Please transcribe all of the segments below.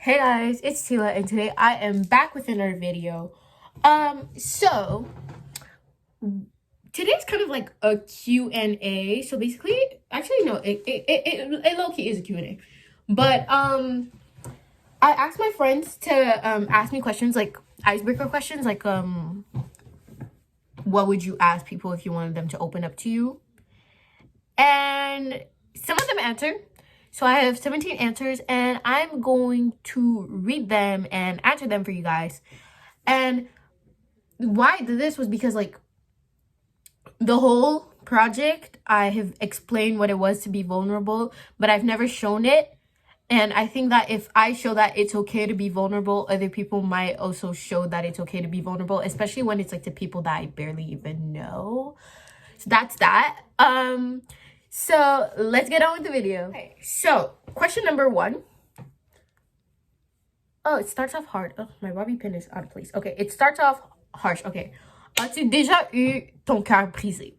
Hey guys, it's Tila, and today I am back with another video. So today's kind of like a Q&A. So basically, actually no, it low-key is a Q&A. But I asked my friends to ask me questions, like icebreaker questions, like what would you ask people if you wanted them to open up to you? And some of them answered. So I have 17 answers, and I'm going to read them and answer them for you guys. And why I did this was because, like, the whole project, I have explained what it was to be vulnerable, but I've never shown it. And I think that if I show that it's okay to be vulnerable, other people might also show that it's okay to be vulnerable, especially when it's like to people that I barely even know. So that's that. So let's get on with the video. Okay, so question number 1. Oh, it starts off hard. Oh, my bobby pin is out of place. Okay, it starts off harsh. Okay. As-tu déjà eu ton cœur brisé?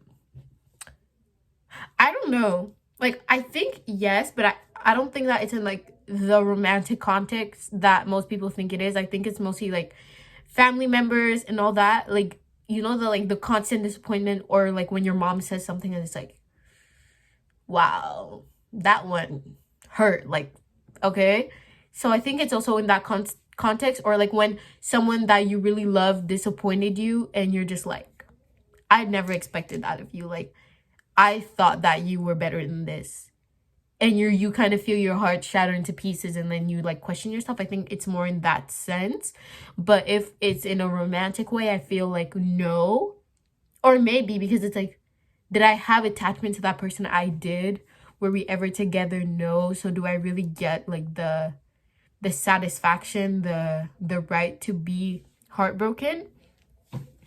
I don't know. Like, I think yes, but I don't think that it's in like the romantic context that most people think it is. I think it's mostly like family members and all that. Like, you know, the constant disappointment, or like when your mom says something and it's like, wow, that one hurt. Like, okay. So I think it's also in that context, or like when someone that you really love disappointed you and you're just like, I never expected that of you. Like, I thought that you were better than this. And you kind of feel your heart shatter into pieces, and then you like question yourself. I think it's more in that sense. But if it's in a romantic way, I feel like no. Or maybe because it's like, did I have attachment to that person? I did. Were we ever together? No. So do I really get like the satisfaction, the right to be heartbroken?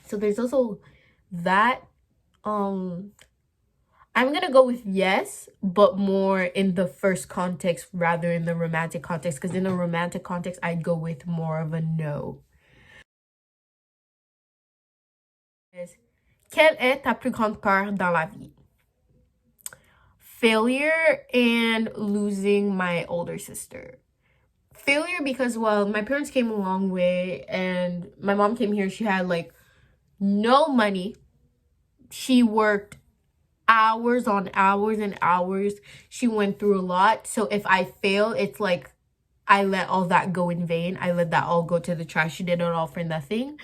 So there's also that. I'm gonna go with yes, but more in the first context rather in the romantic context, because in the romantic context I'd go with more of a no. Quelle est ta plus grande peur dans la vie? Failure and losing my older sister. Failure because, well, my parents came a long way, and my mom came here, she had like no money. She worked hours on hours and hours. She went through a lot. So if I fail, it's like I let all that go in vain. I let that all go to the trash. She did it all for nothing.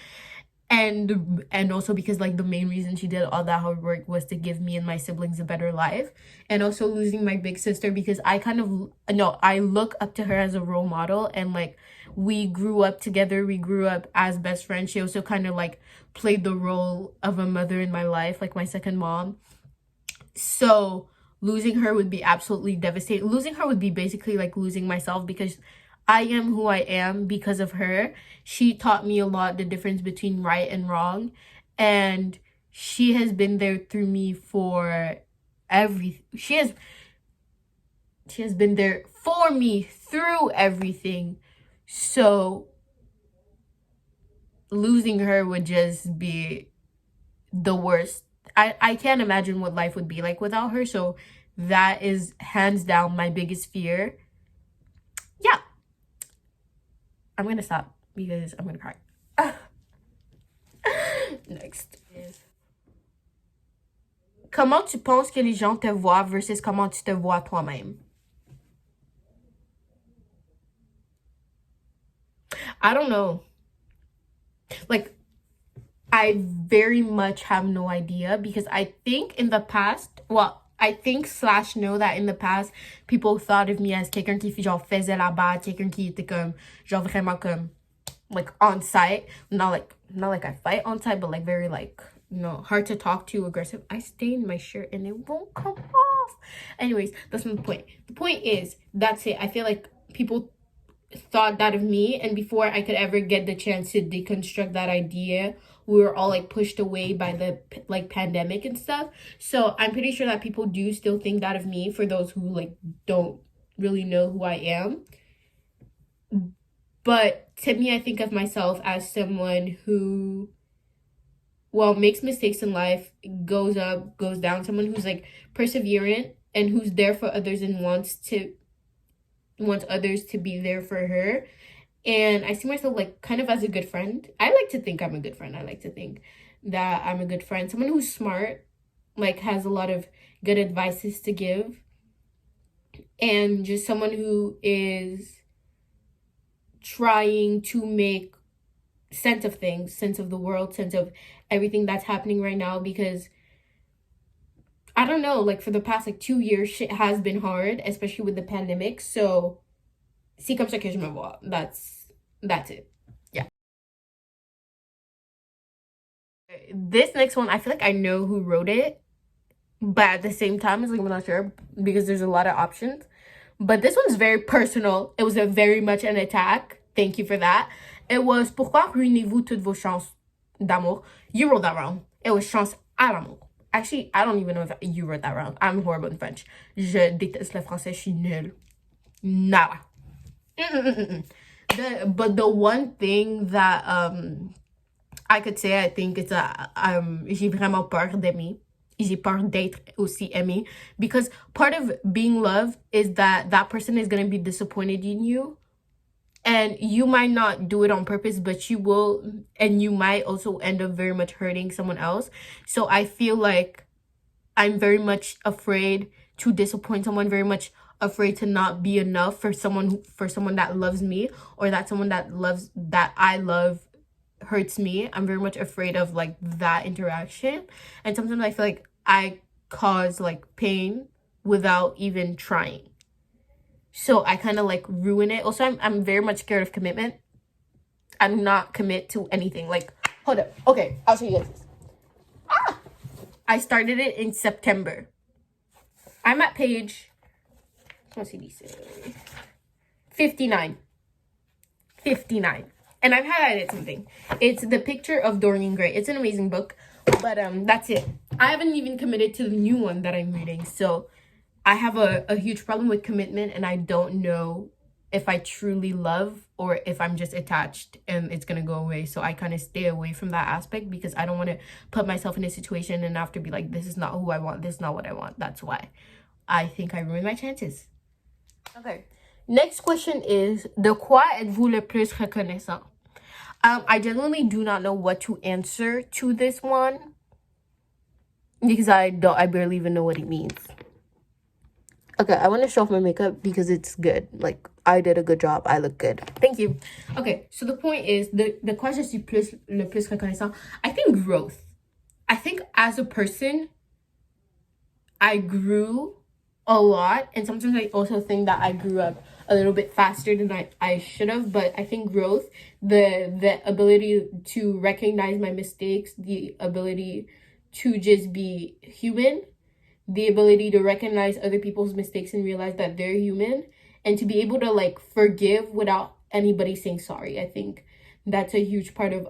And also because like the main reason she did all that hard work was to give me and my siblings a better life. And also losing my big sister because I kind of no, I look up to her as a role model, and like we grew up together. We grew up as best friends. She also kind of like played the role of a mother in my life, like my second mom. So losing her would be absolutely devastating. Losing her would be basically like losing myself, because I am who I am because of her. She taught me a lot, the difference between right and wrong, and she has been there through me for everything. She has been there for me through everything. So losing her would just be the worst. I can't imagine what life would be like without her. So that is hands down my biggest fear. Yeah. I'm gonna stop because I'm gonna cry. Next is, comment tu penses que les gens te voient versus comment tu te vois toi-même? I don't know. Like, I very much have no idea, because I think in the past, well, I think slash know that in the past, people thought of me as quelqu'un qui genre faisait la batte, quelqu'un qui était comme, genre vraiment comme, like on site, not like I fight on site, but like very like, you know, hard to talk to, aggressive. I stained my shirt and it won't come off. Anyways, that's not the point. The point is, that's it. I feel like people thought that of me, and before I could ever get the chance to deconstruct that idea, we were all like pushed away by the like pandemic and stuff. So I'm pretty sure that people do still think that of me, for those who like don't really know who I am. But to me, I think of myself as someone who, well, makes mistakes in life, goes up, goes down, someone who's like perseverant and who's there for others and wants to wants others to be there for her. And I see myself like kind of as a good friend. I like to think I'm a good friend. I like to think that I'm a good friend. Someone who's smart, like has a lot of good advices to give. And just someone who is trying to make sense of things, sense of the world, sense of everything that's happening right now. Because I don't know, like for the past like 2 years, shit has been hard, especially with the pandemic. So c'est comme ça que je me vois. That's it. Yeah. This next one, I feel like I know who wrote it, but at the same time, it's like I'm not sure because there's a lot of options. But this one's very personal. It was a very much an attack. Thank you for that. It was Pourquoi ruinez-vous toutes vos chances d'amour? You wrote that wrong. It was chance à l'amour. Actually, I don't even know if you wrote that wrong. I'm horrible in French. Je déteste le français. Je suis nulle. Nada. But the one thing that I could say, I think it's j'ai vraiment peur d'aimer. J'ai peur d'être aussi aimé, because part of being loved is that that person is going to be disappointed in you, and you might not do it on purpose, but you will, and you might also end up very much hurting someone else. So I feel like I'm very much afraid to disappoint someone, very much afraid to not be enough for someone that loves me, or that someone that I love hurts me. I'm very much afraid of like that interaction, and sometimes I feel like I cause like pain without even trying, so I kind of like ruin it. Also, I'm very much scared of commitment. I'm not commit to anything. Like, hold up, okay, I'll show you guys this. I started it in September. I'm at page, let's see, 59. And I've highlighted something. It's the picture of Dorian Gray. It's an amazing book, but that's it. I haven't even committed to the new one that I'm reading. So I have a huge problem with commitment, and I don't know if I truly love or if I'm just attached and it's gonna go away. So I kind of stay away from that aspect because I don't want to put myself in a situation and have to be like, this is not who I want. This is not what I want. That's why I think I ruined my chances. Okay. Next question is, de quoi êtes-vous le plus reconnaissant? I genuinely do not know what to answer to this one because I barely even know what it means. Okay, I want to show off my makeup because it's good. Like, I did a good job. I look good. Thank you. Okay, so the point is, the quoi je suis le plus reconnaissant, I think growth. I think as a person, I grew a lot, and sometimes I also think that I grew up a little bit faster than I should have. But I think growth, the ability to recognize my mistakes, the ability to just be human, the ability to recognize other people's mistakes and realize that they're human, and to be able to like forgive without anybody saying sorry. I think that's a huge part of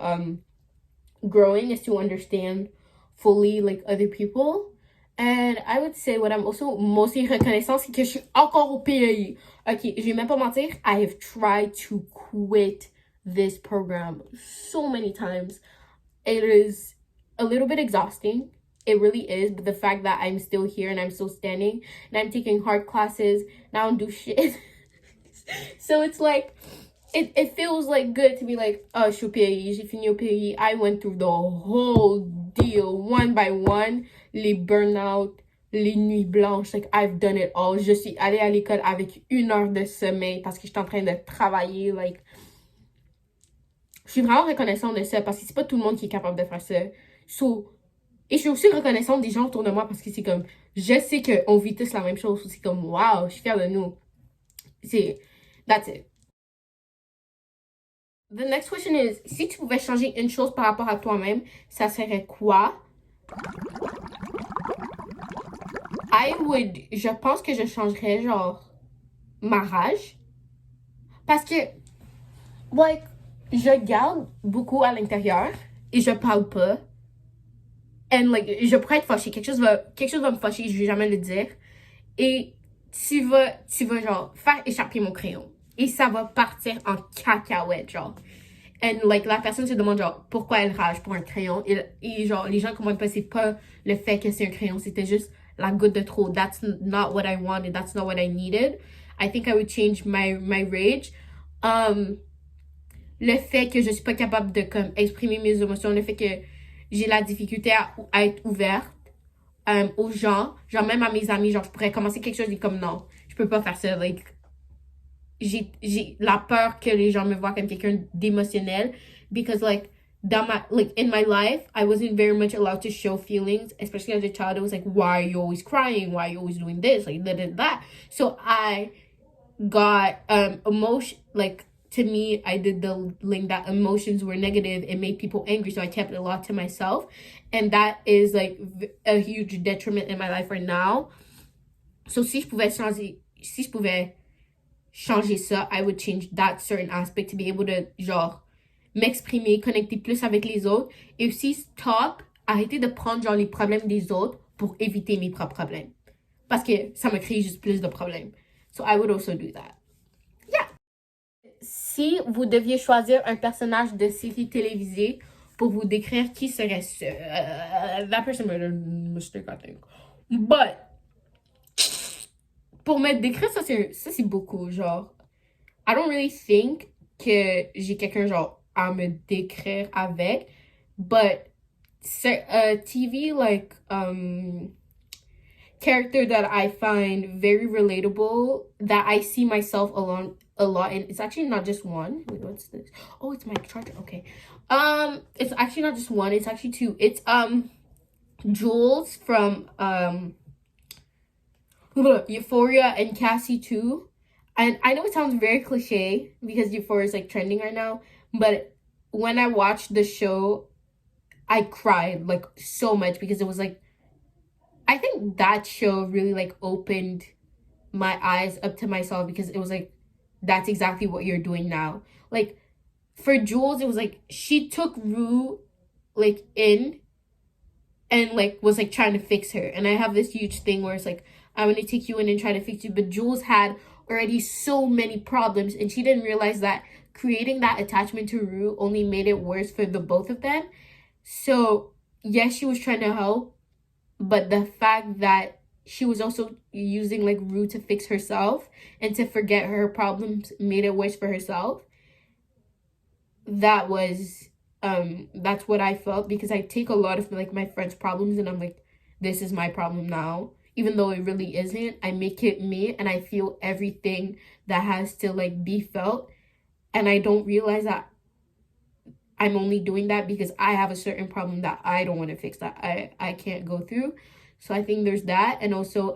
growing, is to understand fully like other people. And I would say what I'm also mostly reconnaissant, c'est que je suis encore au pays. Okay, je vais même pas mentir, I have tried to quit this program so many times. It is a little bit exhausting. It really is. But the fact that I'm still here and I'm still standing and I'm taking hard classes and I don't do shit. So it's like, it feels like good to be like, oh, je suis au pays, j'ai fini au pays. I went through the whole deal one by one. Les burn-out, les nuits blanches, like I've done it all. Je suis allée à l'école avec 1 heure de sommeil parce que j'étais en train de travailler. Like, je suis vraiment reconnaissante de ça parce que c'est pas tout le monde qui est capable de faire ça. So, et je suis aussi reconnaissante des gens autour de moi parce que c'est comme, je sais qu'on vit tous la même chose. C'est comme, wow, je suis fière de nous. That's it. The next question is, si tu pouvais changer une chose par rapport à toi-même, ça serait quoi? Je pense que je changerais genre ma rage. Parce que, like, je garde beaucoup à l'intérieur et je parle pas. And like, je pourrais être fâchée. Quelque chose va me fâcher, je vais jamais le dire. Et tu vas genre faire échapper mon crayon. Et ça va partir en cacahuète, genre. And like, la personne se demande genre pourquoi elle rage pour un crayon. Et genre, les gens comprennent pas, c'est pas le fait que c'est un crayon, c'était juste la goutte de trop. That's not what I wanted, that's not what I needed. I think I would change my rage. Um, le fait que je suis pas capable de comme exprimer mes émotions, le fait que j'ai la difficulté à être ouverte aux gens, genre même à mes amis, genre je pourrais commencer quelque chose et comme non, je peux pas faire ça. Like, j'ai la peur que les gens me voient comme quelqu'un d'émotionnel because like dans ma like in my life I wasn't very much allowed to show feelings, especially as a child. It was like, why are you always crying, why are you always doing this, like that. So I got emotion, like to me I did the link that emotions were negative and made people angry, so I kept it a lot to myself, and that is like a huge detriment in my life right now. So si je pouvais changer ça, I would change that certain aspect to be able to genre m'exprimer, connecter plus avec les autres, et aussi stop, arrêter de prendre genre les problèmes des autres pour éviter mes propres problèmes, parce que ça me crée juste plus de problèmes. So I would also do that. Yeah. Si vous deviez choisir un personnage de série télévisée pour vous décrire, qui serait-ce? That person made a mistake, I think. But pour me décrire, ça c'est beaucoup, genre I don't really think que j'ai quelqu'un genre à me décrire avec, but TV like character that I find very relatable, that I see myself along a lot, and it's actually not just one. Wait, what's this? Oh, it's my charger. Okay. It's actually not just one, it's actually two. It's Jules from Euphoria and Cassie too. And I know it sounds very cliche because Euphoria is like trending right now, but when I watched the show, I cried like so much because it was like, I think that show really like opened my eyes up to myself, because it was like, that's exactly what you're doing now. Like for Jules, it was like she took Rue like in and like was like trying to fix her. And I have this huge thing where it's like, I'm gonna take you in and try to fix you. But Jules had already so many problems, and she didn't realize that creating that attachment to Rue only made it worse for the both of them. So yes, she was trying to help, but the fact that she was also using like Rue to fix herself and to forget her problems made it worse for herself. That was that's what I felt, because I take a lot of like my friends' problems and I'm like, this is my problem now, even though it really isn't. I make it me, and I feel everything that has to like be felt, and I don't realize that I'm only doing that because I have a certain problem that I don't want to fix, that I can't go through. So I think there's that. And also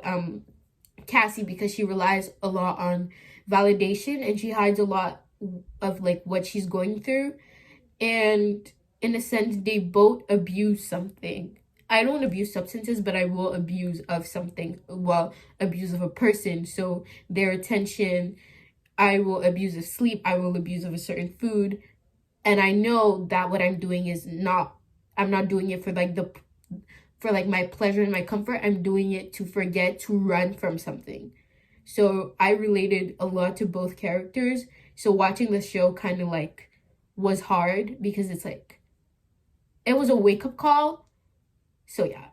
Cassie, because she relies a lot on validation and she hides a lot of like what she's going through, and in a sense they both abuse something. I don't abuse substances, but I will abuse of something. Well, abuse of a person. So their attention, I will abuse of sleep, I will abuse of a certain food. And I know that what I'm doing is not, I'm not doing it for like my pleasure and my comfort. I'm doing it to forget, to run from something. So I related a lot to both characters. So watching the show kind of like was hard, because it's like, it was a wake-up call. So yeah.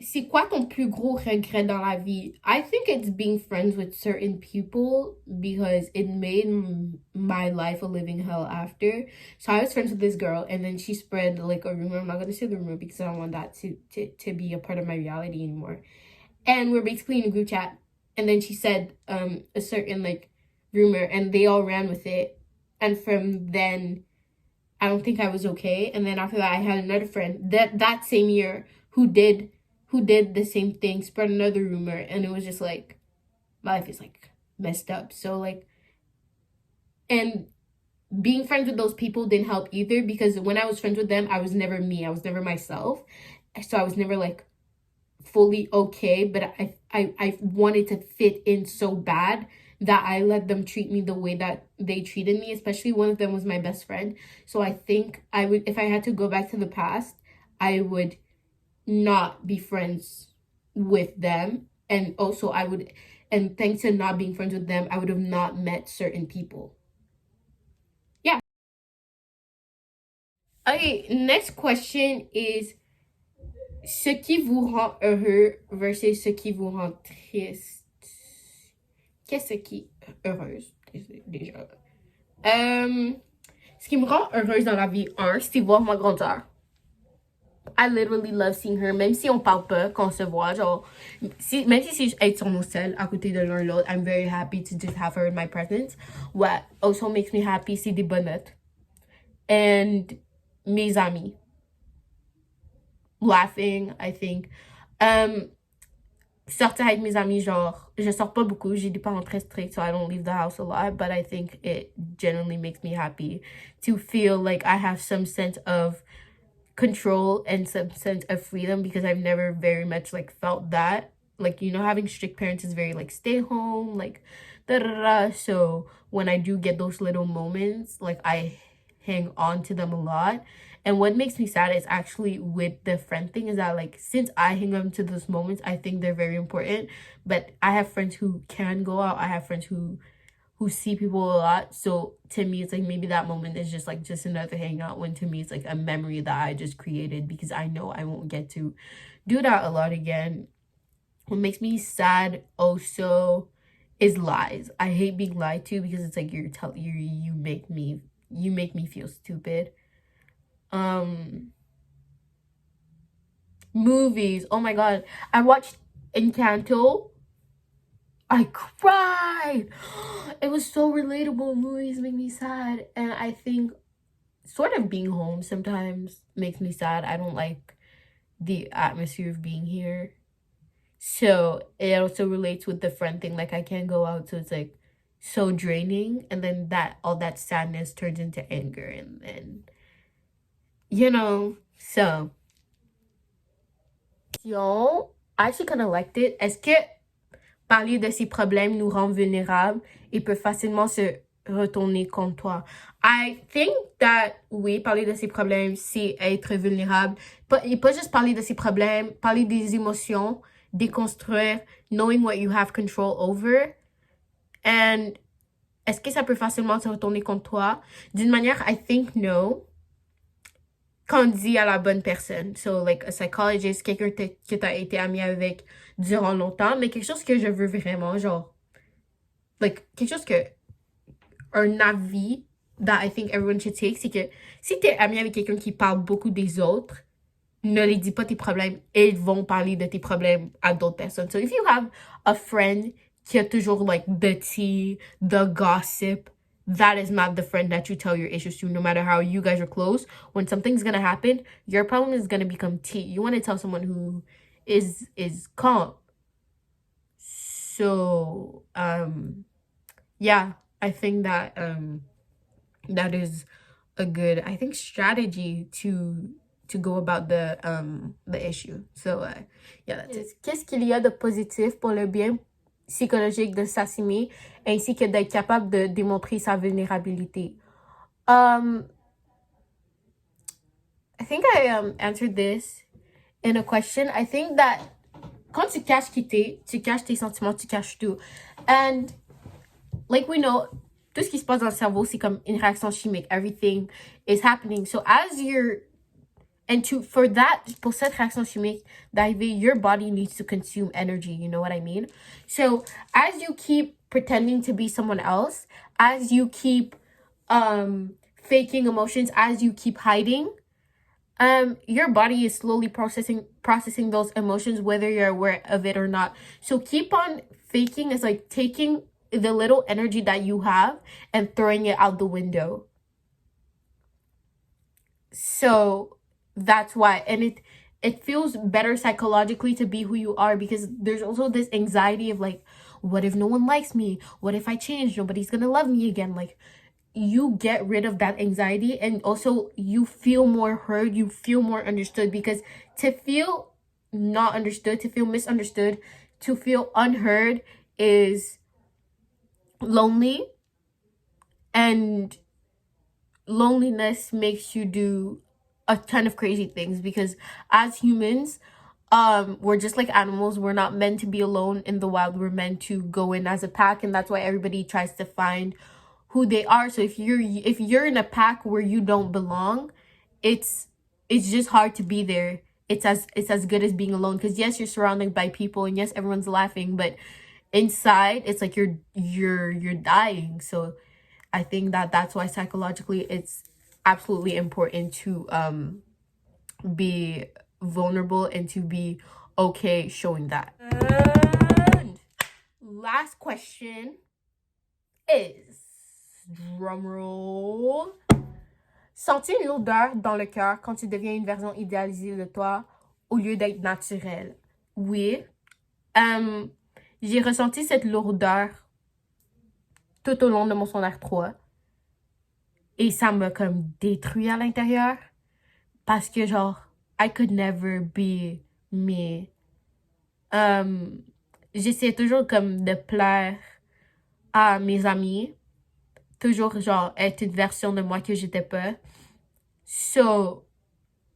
C'est quoi ton plus gros regret dans la vie? I think it's being friends with certain people, because it made my life a living hell after. So I was friends with this girl, and then she spread like a rumor. I'm not gonna say the rumor because I don't want that to be a part of my reality anymore. And we're basically in a group chat, and then she said a certain like rumor, and they all ran with it. And from then, I don't think I was okay. And then after that, I had another friend that same year who did the same thing, spread another rumor, and it was just like, my life is like messed up. So like, and being friends with those people didn't help either, because when I was friends with them, I was never me, I was never myself. So I was never like fully okay, but I wanted to fit in so bad that I let them treat me the way that they treated me. Especially one of them was my best friend. So I think I would, if I had to go back to the past, I would not be friends with them. And also I would, and thanks to not being friends with them, I would have not met certain people. Yeah. Okay, next question is, ce qui vous rend heureux versus ce qui vous rend triste. Qu'est-ce qui heureuse déjà? Ce qui me rend heureuse dans la vie, c'est voir ma grande sœur. I literally love seeing her, même si on parle pas, qu'on se voit, genre, même si être sur nos selles à côté de l'un l'autre, I'm very happy to just have her in my presence. What also makes me happy, c'est des bonnes notes. And mes amis. Laughing, I think. Sortir avec mes amis, genre, je sors pas beaucoup, j'ai des parents très stricts, so I don't leave the house a lot, but I think it genuinely makes me happy to feel like I have some sense of control and some sense of freedom, because I've never very much like felt that. Like, you know, having strict parents is very like stay home, like da da da. So when I do get those little moments, like I hang on to them a lot. And what makes me sad is actually with the friend thing is that, like, since I hang on to those moments, I think they're very important. But I have friends who can go out. I have friends who see people a lot. So to me, it's like maybe that moment is just like just another hangout, when to me it's like a memory that I just created, because I know I won't get to do that a lot again. What makes me sad also is lies. I hate being lied to, because it's like you make me feel stupid. Movies. Oh my god. I watched Encanto. I cried. It was so relatable. Movies make me sad. And I think sort of being home sometimes makes me sad. I don't like the atmosphere of being here. So it also relates with the friend thing. Like, I can't go out, so it's like so draining. And then all that sadness turns into anger. And then, you know, so. I actually kind of liked it. Est-ce que parler de ses problèmes nous rend vulnérables et peut facilement se retourner contre toi? I think that, oui, parler de ses problèmes, c'est être vulnérable. Et pas juste parler de ses problèmes, parler des émotions, déconstruire, knowing what you have control over. And est-ce que ça peut facilement se retourner contre toi? D'une manière, I think no. Quand on dit à la bonne personne. So, like, a psychologist, quelqu'un que t'as été ami avec durant longtemps, mais quelque chose que je veux vraiment, genre, like, quelque chose que, un avis that I think everyone should take, c'est que si t'es ami avec quelqu'un qui parle beaucoup des autres, ne les dis pas tes problèmes, et ils vont parler de tes problèmes à d'autres personnes. So, if you have a friend qui a toujours, like, the tea, the gossip, that is not the friend that you tell your issues to. No matter how you guys are close, when something's gonna happen, your problem is gonna become tea. You want to tell someone who is calm. So yeah, I think that that is a good, I think, strategy to go about the issue. So yeah, that's it. Qu'est-ce qu'il y a de positif pour le bien psychologique de s'assumer, ainsi que d'être capable de démontrer sa vulnérabilité? I think I answered this in a question. I think that quand tu caches qui t'es, tu caches tes sentiments, tu caches tout. And like we know, tout ce qui se passe dans le cerveau, c'est comme une réaction chimique. Everything is happening. So as you're, and pour cette réaction chimique d'arriver, your body needs to consume energy. You know what I mean? So as you keep pretending to be someone else, as you keep faking emotions, as you keep hiding, your body is slowly processing those emotions, whether you're aware of it or not. So keep on faking is like taking the little energy that you have and throwing it out the window. So that's why, and it feels better psychologically to be who you are, because there's also this anxiety of like, what if no one likes me? What if I change? Nobody's gonna love me again. Like, you get rid of that anxiety, and also you feel more heard, you feel more understood, because to feel not understood, to feel misunderstood, to feel unheard is lonely, and loneliness makes you do a ton of crazy things, because as humans, we're just like animals. We're not meant to be alone in the wild. We're meant to go in as a pack, and that's why everybody tries to find who they are. So if you're in a pack where you don't belong, it's just hard to be there. it's as good as being alone, because yes, you're surrounded by people and yes, everyone's laughing, but inside it's like you're dying. So I think that that's why psychologically it's absolutely important to be vulnerable and to be okay showing that. And last question is, drumroll, sentir une lourdeur dans le cœur quand tu deviens une version idéalisée de toi au lieu d'être naturelle. Oui, j'ai ressenti cette lourdeur tout au long de mon secondaire 3 et ça m'a comme détruit à l'intérieur parce que genre I could never be me. J'essayais toujours comme de plaire à mes amis, toujours genre être une version de moi que j'étais pas. So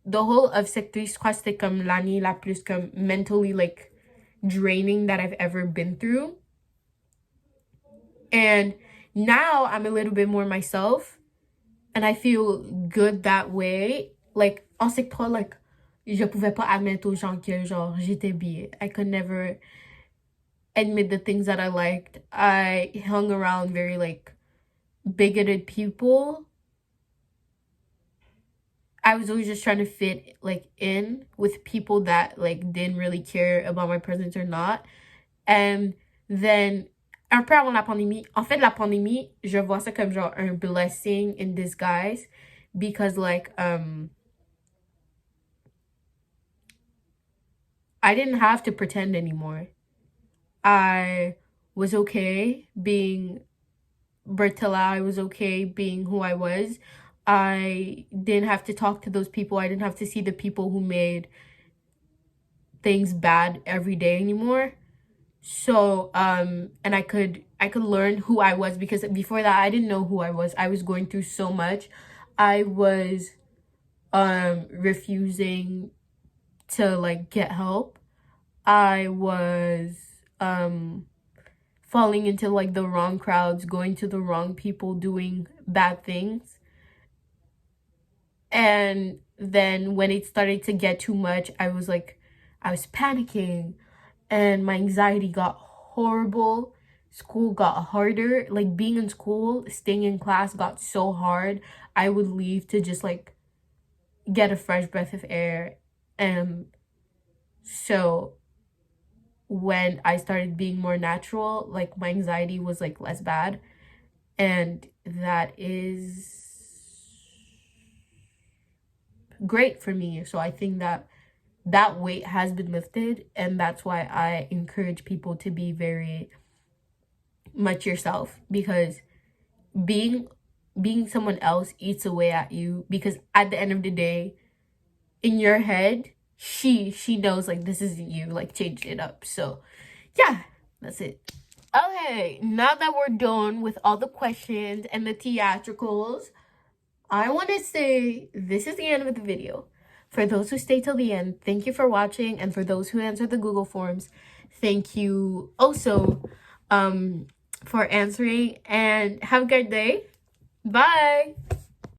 the whole of Sec 3, je crois que c'était comme l'année la plus comme mentally like draining that I've ever been through. And now I'm a little bit more myself and I feel good that way. Like en Sec 3, like je pouvais pas admettre aux gens que genre j'étais bi. I could never admit the things that I liked. I hung around very like bigoted people. I was always just trying to fit like in with people that like didn't really care about my presence or not. And then un peu avant la pandémie, en fait la pandémie, je vois ça comme genre un blessing in disguise because like I didn't have to pretend anymore. I was okay being Bertilla. I was okay being who I was. I didn't have to talk to those people. I didn't have to see the people who made things bad every day anymore. So and I could learn who I was, because before that I didn't know who I was. I was going through so much. I was refusing to like get help. I was falling into like the wrong crowds, going to the wrong people, doing bad things. And then when it started to get too much, I was panicking and my anxiety got horrible. School got harder. Like being in school, staying in class got so hard. I would leave to just like get a fresh breath of air. And so when I started being more natural, like my anxiety was like less bad. And that is great for me. So I think that that weight has been lifted, and that's why I encourage people to be very much yourself, because being someone else eats away at you, because at the end of the day, in your head, she knows like this isn't you, like change it up. So yeah, that's it. Okay, now that we're done with all the questions and the theatricals, I want to say this is the end of the video. For those who stay till the end, thank you for watching. And for those who answered the Google Forms, thank you also for answering. And have a good day. Bye.